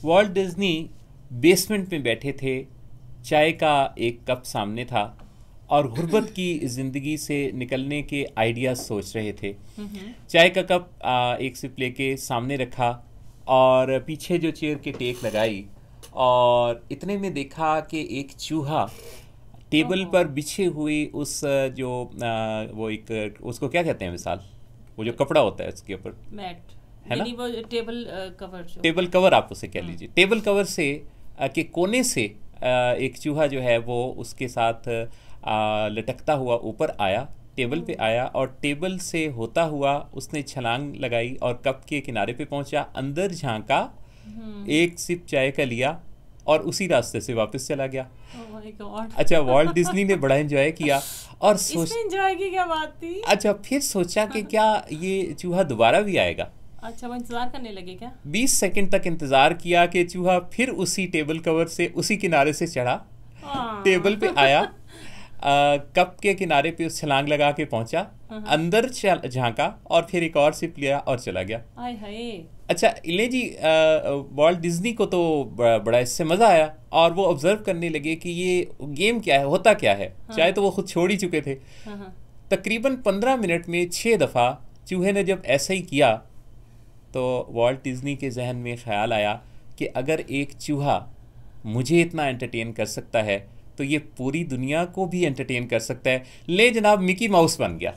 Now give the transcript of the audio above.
Walt Disney basement में बैठे थे, चाय का एक कप सामने था और गुर्बत की ज़िंदगी से निकलने के आइडियाज़ सोच रहे थे। चाय का कप एक सिप लेके सामने रखा और पीछे जो चेयर के टेक लगाई और इतने में देखा कि एक चूहा टेबल ओहो। पर बिछे हुए उस वो एक उसको क्या कहते हैं विशाल, वो जो कपड़ा होता है उसके ऊपर, मैट। है नहीं ना, नहीं, वो टेबल कवर जो टेबल होता कवर आप उसे कह है। लीजिए, टेबल कवर से के कोने से एक चूहा जो है वो उसके साथ लटकता हुआ ऊपर आया, टेबल पे ओह। आया और टेबल से होता हुआ उसने छलांग लगाई और कप के किनारे पे पहुंचा, अंदर झांका, हम्म। एक सिप चाय का लिया और उसी रास्ते से वापस चला गया। Oh my God. अच्छा, वॉल्ट डिज्नी ने बड़ा एंजॉय किया और इसमें सोच, एंजॉय की क्या बात थी? अच्छा फिर सोचा कि क्या ये चूहा दोबारा भी आएगा। अच्छा, वो इंतजार करने लगे क्या? 20 सेकंड तक इंतजार किया कि चूहा फिर उसी टेबल कवर से उसी किनारे से चढ़ा, टेबल पे आया, कप के किनारे पे उस छलांग लगा के पहुंचा, हाँ। अंदर झांका और फिर एक और सिप लिया और चला गया। आय हाय। अच्छा ले जी, वॉल्ट डिज्नी को तो बड़ा इससे मज़ा आया और वो ऑब्जर्व करने लगे कि ये गेम क्या है, होता क्या है। चाहे तो वो खुद छोड़ ही चुके थे। हाँ हाँ। तकरीबन 15 मिनट में 6 दफ़ा चूहे ने जब ऐसा ही किया तो वॉल्ट डिज्नी के जहन में ख्याल आया कि अगर एक चूहा मुझे इतना एंटरटेन कर सकता है तो ये पूरी दुनिया को भी एंटरटेन कर सकता है। ले जनाब, मिकी माउस बन गया।